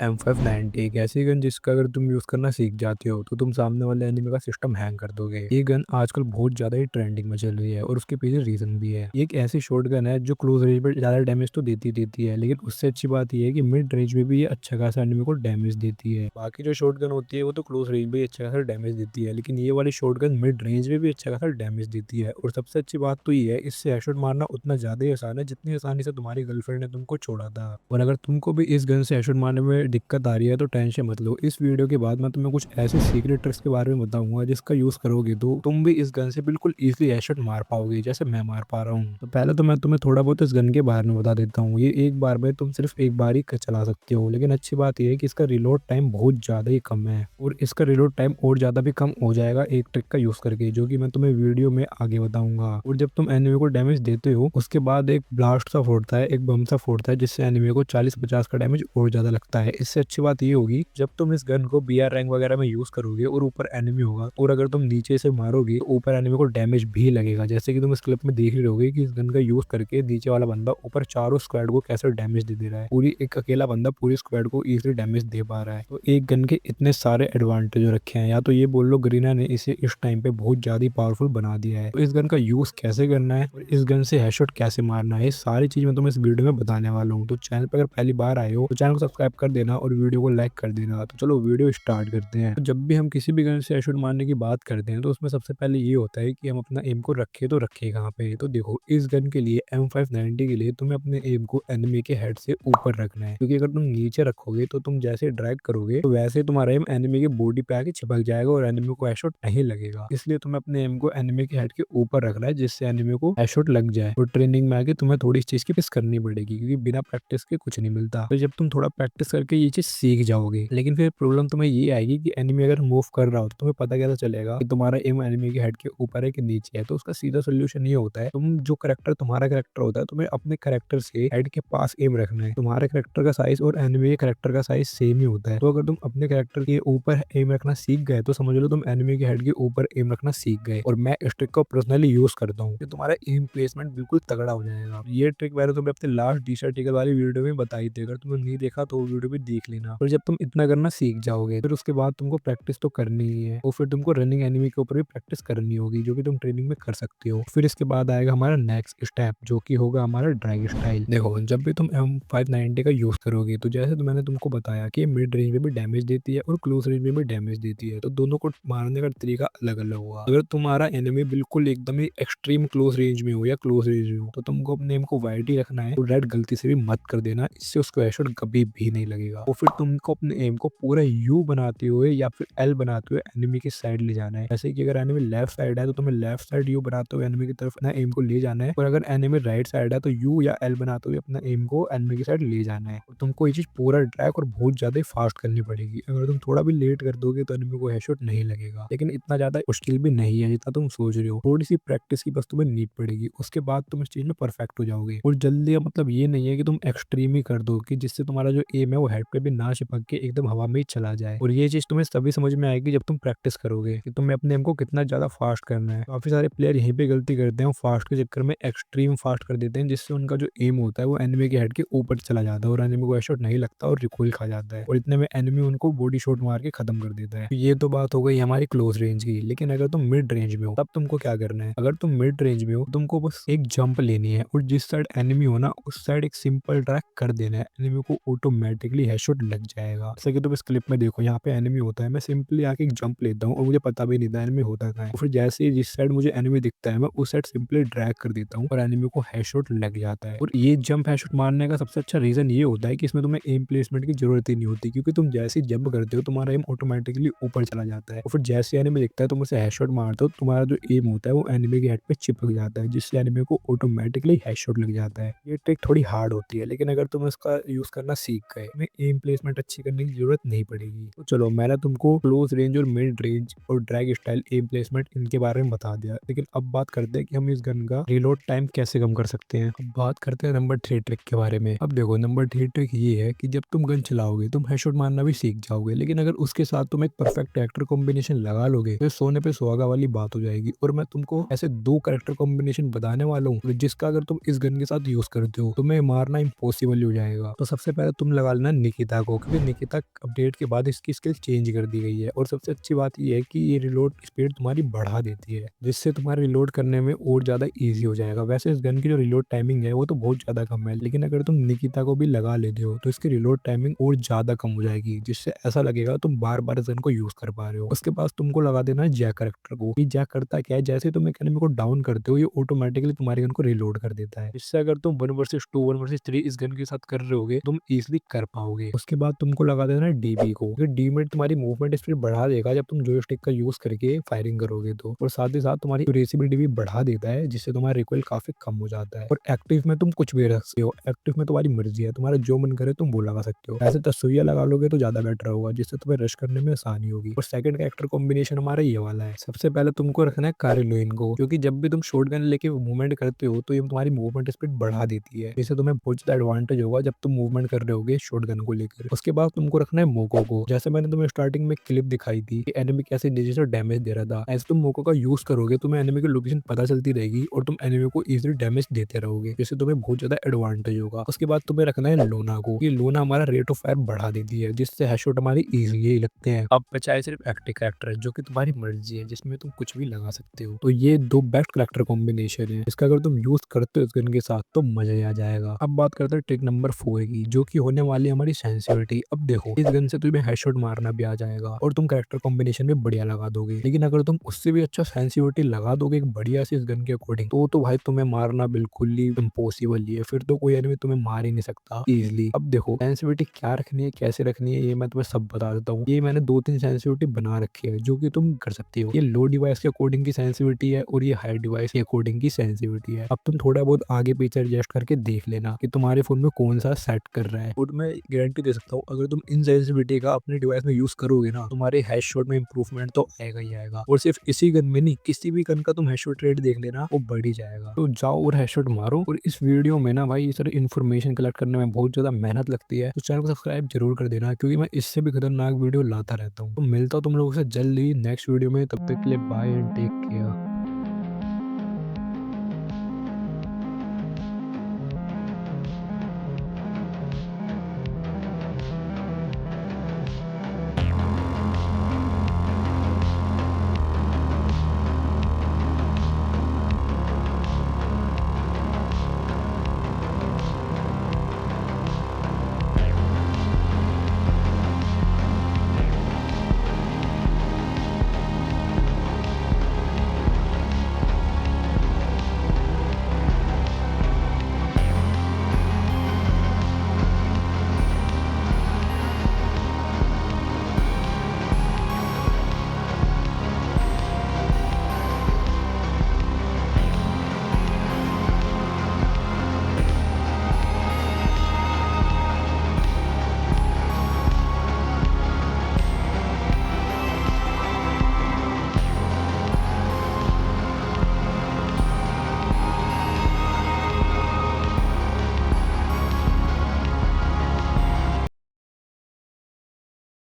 M590 एक ऐसी gun जिसका अगर तुम यूज़ करना सीख जाते हो तो तुम सामने वाले एनिमी का सिस्टम हैंग कर दोगे। ये गन आजकल बहुत ज़्यादा ही ट्रेंडिंग में चल रही है और उसके पीछे रीज़न भी है। ये एक ऐसी शॉटगन है जो क्लोज रेंज पे ज़्यादा डैमेज तो देती है, लेकिन उससे अच्छी बात ये है कि मिड रेंज में भी ये अच्छा खासा एनिमी को डैमेज देती है। बाकी जो शॉटगन होती है वो तो क्लोज रेंज में ही अच्छा खासा डैमेज देती है, लेकिन ये वाली शॉटगन मिड रेंज में भी अच्छा खासा डैमेज देती है। और सबसे अच्छी बात तो ये है, इससे हेडशॉट मारना उतना ज़्यादा ही आसान है जितनी आसानी से तुम्हारी गर्लफ्रेंड ने तुमको छोड़ा था। और अगर तुमको भी इस गन से हेडशॉट मारने में दिक्कत आ रही है तो टेंशन मत लो। इस वीडियो के बाद मैं तुम्हें कुछ ऐसे सीक्रेट ट्रिक्स के बारे में बताऊंगा जिसका यूज़ करोगे तो तुम भी इस गन से बिल्कुल इजीली हेडशॉट मार पाओगे जैसे मैं मार पा रहा हूँ। तो पहले तो मैं तुम्हें थोड़ा बहुत इस गन के बारे में बता देता हूँ। ये एक बार में तुम सिर्फ एक बार ही चला सकते हो, लेकिन अच्छी बात यह है कि इसका रिलोड टाइम बहुत ज़्यादा ही कम है और इसका रिलोड टाइम और ज़्यादा भी कम हो जाएगा एक ट्रिक का यूज़ करके, जो कि मैं तुम्हें वीडियो में आगे बताऊंगा। और जब तुम एनिमी को डैमेज देते हो उसके बाद एक ब्लास्ट सा फोड़ता है, एक बम सा फोड़ता है, जिससे एनिमी को 40-50 का डैमेज और ज्यादा लगता है। इससे अच्छी बात ये होगी जब तुम इस गन को बीआर रैंक वगैरह में यूज करोगे और ऊपर एनिमी होगा और अगर तुम नीचे से मारोगे तो ऊपर एनिमी को डैमेज भी लगेगा। जैसे कि तुम इस क्लिप में देख ही रहोगे कि इस गन का यूज करके नीचे वाला बंदा ऊपर चारों स्क्वाड को कैसे डैमेज दे रहा है। पूरी एक अकेला बंदा पूरी स्क्वाड को इजीली डैमेज दे पा रहा है। तो एक गन के इतने सारे एडवांटेज रखे हैं, या तो ये बोल लो गरीना ने इसे इस टाइम पे बहुत ज्यादा पावरफुल बना दिया है। तो इस गन का यूज कैसे करना है और इस गन से हेडशॉट कैसे मारना है, ये सारी चीज मैं तुम्हें इस वीडियो में बताने वाला हूँ। तो चैनल पर अगर पहली बार आए हो तो चैनल को सब्सक्राइब कर देना और वीडियो को लाइक कर देना। तो चलो वीडियो स्टार्ट करते हैं। तो जब भी हम किसी भी गन से हेडशॉट मारने की बात करते हैं तो उसमें सबसे पहले ये होता है कि हम अपना एम को रखे तो रखे कहाँ पे। तो देखो इस गन के लिए M590 के लिए तुम्हें अपने एम को एनिमी के हेड से ऊपर रखना है, क्योंकि अगर तुम नीचे रखोगे तो तुम जैसे ड्रैग करोगे तो वैसे तुम्हारा एम एनिमी के बॉडी पे आके चिपक जाएगा और एनिमी को हेडशॉट नहीं लगेगा। इसलिए तुम्हें अपने एम को एनिमी के हेड के ऊपर रखना है जिससे एनिमी को हेडशॉट लग जाए। और ट्रेनिंग में आके तुम्हें थोड़ी इस चीज की प्रैक्टिस करनी पड़ेगी, क्योंकि बिना प्रैक्टिस के कुछ नहीं मिलता। तो जब तुम थोड़ा प्रैक्टिस करके ये चीज सीख जाओगे, लेकिन फिर प्रॉब्लम तुम्हें ये आएगी कि एनिमी अगर मूव कर रहा हो तो तुम्हें पता कैसे चलेगा कि तुम्हारा एम एनिमी के हेड के ऊपर है कि नीचे है। तो उसका सीधा सोल्यूशन ये होता है, तुम जो करेक्टर तुम्हारा करेक्टर होता है तुम्हें अपने करेक्टर से हेड के पास एम रखना है। तुम्हारे करेक्टर का साइज और एनिमी के करेक्टर का साइज सेम ही होता है। तो अगर तुम अपने करेक्टर के ऊपर एम रखना सीख गए तो समझ लो तुम एनिमी के हेड के ऊपर एम रखना सीख गए। और मैं इस ट्रिक को पर्सनली यूज करता हूँ कि तुम्हारा एम प्लेसमेंट बिल्कुल तगड़ा हो जाएगा। ये ट्रिक मैंने तुम्हें अपने लास्ट डी आर्टिकल वाली वीडियो में बताई थी, अगर तुमने नहीं देखा तो वो वीडियो भी देख लेना। और जब तुम इतना करना सीख जाओगे फिर उसके बाद तुमको प्रैक्टिस तो करनी ही है और फिर तुमको रनिंग एनिमी के ऊपर भी प्रैक्टिस करनी होगी, जो कि तुम ट्रेनिंग में कर सकते हो। फिर इसके बाद आएगा हमारा नेक्स्ट स्टेप, जो कि होगा हमारा ड्रैग स्टाइल। देखो जब भी तुम M590 का यूज करोगे तो जैसे तो मैंने तुमको बताया कि मिड रेंज में भी डैमेज देती है और क्लोज रेंज में भी डैमेज देती है, तो दोनों को मारने का तरीका अलग अलग होगा। अगर तुम्हारा एनिमी बिल्कुल एकदम ही एक्सट्रीम क्लोज रेंज में हो या क्लोज रेंज में हो तो तुमको अपने एम को वाइड ही रखना है और रेड गलती से भी मत कर देना, इससे उसको हेडशॉट कभी भी नहीं लगेगा। और फिर तुमको अपने एम को पूरा यू बनाते हुए या फिर एल बनाते हुए एनिमी की साइड ले जाना है। जैसे कि अगर एनिमी लेफ्ट साइड है तो तुम्हें लेफ्ट साइड यू बनाते हुए एनिमी की तरफ अपना एम को ले जाना है, और अगर एनिमी राइट साइड है तो यू या एल बनाते हुए अपना एम को एनिमी की साइड ले जाना है। और तुमको ये चीज पूरा ट्रैक और बहुत ज्यादा फास्ट करनी पड़ेगी। अगर तुम थोड़ा भी लेट कर दोगे तो एनिमी को हेडशॉट नहीं लगेगा, लेकिन इतना ज्यादा मुश्किल भी नहीं है जितना तुम सोच रहे हो। थोड़ी सी प्रैक्टिस की बस तुम्हें नीड पड़ेगी, उसके बाद तुम इस चीज में परफेक्ट हो जाओगे। और जल्दी मतलब ये नहीं है कि तुम एक्सट्रीम ही कर दो कि जिससे तुम्हारा जो एम है वो हेड पे भी ना चिपक के एकदम हवा में ही चला जाए। और ये चीज तुम्हें तभी समझ में आएगी जब तुम प्रैक्टिस करोगे कि तुम्हें अपने एम को कितना ज्यादा फास्ट करना है। काफी सारे प्लेयर यहीं पे गलती करते हैं, फास्ट के चक्कर में एक्सट्रीम फास्ट कर देते हैं, जिससे उनका जो एम होता है वो एनिमी के हेड के ऊपर चला जाता है और एनिमी को हेडशॉट नहीं लगता और रिकॉइल खा जाता है, और इतने में एनिमी उनको बॉडी शॉट मार के खत्म कर देता है। तो ये तो बात हो गई हमारी क्लोज रेंज की। लेकिन अगर तुम मिड रेंज में हो तब तुमको क्या करना है? अगर तुम मिड रेंज में हो तुमको बस एक जंप लेनी है और जिस साइड एनिमी हो ना उस साइड एक सिंपल ट्रैक कर देना है, एनिमी को ऑटोमेटिकली हेडशॉट लग जाएगा। जैसे कि तुम इस क्लिप में देखो यहाँ पे एनिमी होता है, मैं सिंपली आके एक जंप लेता हूँ और मुझे पता भी नहीं था एनिमी होता कहाँ है। और फिर जैसे ही जिस साइड मुझे एनिमी दिखता है मैं उस साइड सिंपली ड्रैग कर देता हूँ और एनिमी को हेडशॉट लग जाता है। और ये जंप हेडशॉट मारने का सबसे अच्छा रीजन ये होता है कि इसमें तुम्हें एम प्लेसमेंट की जरूरत ही नहीं होती, क्योंकि तुम जैसे ही जंप करते हो तुम्हारा एम ऑटोमेटिकली ऊपर चला जाता है और फिर जैसे एनिमी दिखता है तुम उसे हेडशॉट मारते हो, तुम्हारा जो एम होता है वो एनिमी के हेड पे चिपक जाता है, जिससे एनिमी को ऑटोमेटिकली हेडशॉट लग जाता है। ये ट्रिक थोड़ी हार्ड होती है, लेकिन अगर तुम इसका यूज करना सीख गए तुम्हें एम प्लेसमेंट अच्छी करने की जरूरत नहीं पड़ेगी। तो चलो मैंने तुमको क्लोज रेंज और मिड रेंज और ड्रैग स्टाइल एम प्लेसमेंट इनके बारे में बता दिया, लेकिन अब बात करते हैं कि हम इस गन का रिलोड टाइम कैसे कम कर सकते हैं। अब बात करते हैं नंबर 3 ट्रिक के बारे में। अब देखो नंबर 3 ट्रिक ये है कि जब तुम गन चलाओगे तुम हेडशॉट मारना भी सीख जाओगे, लेकिन अगर उसके साथ तुम एक परफेक्ट कैरेक्टर कॉम्बिनेशन लगा लोगे तो सोने पे सुहागा वाली बात हो जाएगी। और मैं तुमको ऐसे 2 कैरेक्टर कॉम्बिनेशन बताने वाला हूँ जिसका अगर तुम इस गन के साथ यूज करते हो तुम्हें मारना इम्पॉसिबल हो जाएगा। तो सबसे पहले तुम लगा लेना निकिता को, क्योंकि निकिता अपडेट के बाद इसकी स्किल चेंज कर दी गई है और सबसे अच्छी बात ये है कि ये रिलोड स्पीड तुम्हारी बढ़ा देती है, जिससे तुम्हारा रिलोड करने में और ज़्यादा ईज़ी हो जाएगा। वैसे इस गन की जो रिलोड टाइमिंग है वो तो बहुत ज़्यादा कम है, लेकिन अगर तुम निकिता को भी लगा लेते हो तो इसकी रिलोड टाइमिंग और ज़्यादा कम हो जाएगी, जिससे ऐसा लगेगा तुम बार-बार इस गन को यूज़ कर पा रहे हो। उसके बाद तुमको लगा देना है जैक करैक्टर को। ये जैक करता क्या है, जैसे तुम एक एनिमी को डाउन करते हो ये ऑटोमैटिकली तुम्हारी गन को रिलोड कर देता है। इससे अगर तुम 1 वर्सेस 2, 1 वर्सेस 3 इस गन के साथ कर रहे होगे, तुम ईज़िली कर पाओगे। उसके बाद तुमको लगा देना है डीबी को। ये डीमेट तुम्हारी मूवमेंट स्पीड बढ़ा देगा जब तुम जॉयस्टिक का यूज़ करके फायरिंग करोगे तो, और साथ ही साथ तुम्हारी एक्यूरेसी भी बढ़ा देता है, जिससे तुम्हारा रिकॉइल काफ़ी कम हो जाता है। और एक्टिव में तुम कुछ भी रख सकते हो, एक्टिव में तुम्हारी मर्ज़ी है, तुम्हारा जो मन करे तुम वो लगा सकते हो। ऐसे तसुइया लगा लोगे तो ज़्यादा बेटर होगा, जिससे तुम्हें रश करने में आसानी होगी। और सेकंड कैरेक्टर कॉम्बिनेशन हमारा ये वाला है। सबसे पहले तुमको रखना है कारिलोइन को, क्योंकि जब भी तुम शॉटगन लेके मूवमेंट करते हो तो ये तुम्हारी मूवमेंट स्पीड बढ़ा देती है, जिससे तुम्हें बहुत ज़्यादा एडवांटेज होगा जब तुम मूवमेंट कर रहे होगे शॉटगन को लेकर। उसके बाद तुमको रखना है मोको को। जैसे मैंने तुम्हें स्टार्टिंग में क्लिप दिखाई थी कि एनिमी कैसे नीचे से डैमेज दे रहा था, ऐसे तुम मोको का यूज करोगे, तुम्हें एनिमी की लोकेशन पता चलती रहेगी और तुम एनिमी को इजीली डैमेज देते रहोगे, जिससे तुम्हें बहुत ज्यादा एडवांटेज होगा। उसके बाद तुम्हें रखना है लोना को। ये लोना हमारा रेट ऑफ फायर बढ़ा देती है, जिससे हेडशॉट हमारी इजीली लगते हैं। अब बचा है सिर्फ एक्टिव कैरेक्टर, जो कि तुम्हारी मर्जी है, जिसमें तुम कुछ भी लगा सकते हो। तो ये दो बेस्ट कैरेक्टर कॉम्बिनेशन है, इसका अगर तुम यूज करते हो इस गन के साथ तो मजा ही आ जाएगा। अब बात करते हैं ट्रिक नंबर 4 की, जो कि होने वाली है हमारी सेंसिटिविटी। अब देखो, इस गन से तुम्हें हेडशॉट मारना भी आ जाएगा और तुम कैरेक्टर कॉम्बिनेशन भी बढ़िया लगा दोगे, लेकिन अगर तुम उससे भी अच्छा सेंसिटिविटी लगा दोगे एक बढ़िया सी इस गन के अकॉर्डिंग, तो भाई तुम्हें मारना बिल्कुल ही इम्पॉसिबल ही है। फिर तो कोई एनिमी तुम्हें मार ही नहीं सकता इजीली। अब देखो, सेंसिटिविटी क्या रखनी है, कैसे रखनी है, ये मैं तुम्हें सब बता देता हूँ। ये मैंने 2-3 सेंसिटिविटी बना रखी है जो कि तुम कर सकते हो। ये लो डिवाइस के अकॉर्डिंग की सेंसिटिविटी है और ये हाई डिवाइस के अकॉर्डिंग की सेंसिटिविटी है। अब तुम थोड़ा बहुत आगे पीछे एडजस्ट करके देख लेना कि तुम्हारे फोन में कौन सा सेट कर रहा है, और मैं गारंटी दे सकता हूँ अगर तुम इन सेंसिटिविटी का अपने डिवाइस में यूज करोगे ना, तुम्हारे हेडशॉट में इंप्रूवमेंट तो आएगा ही आएगा। और सिर्फ इसी गन में नहीं, किसी भी गन का तुम हेडशॉट रेट देख लेना, वो बढ़ ही जाएगा। तो जाओ और हेडशॉट मारो। और इस वीडियो में ना भाई, इस तरह इन्फॉर्मेशन कलेक्ट करने में बहुत ज्यादा मेहनत लगती है, तो चैनल को सब्सक्राइब जरूर कर देना, क्योंकि मैं इससे भी खतरनाक वीडियो लाता रहता हूँ। तो मिलता हूँ तुम लोगों से जल्दी नेक्स्ट वीडियो में, तब तक के लिए बाय एंड टेक केयर।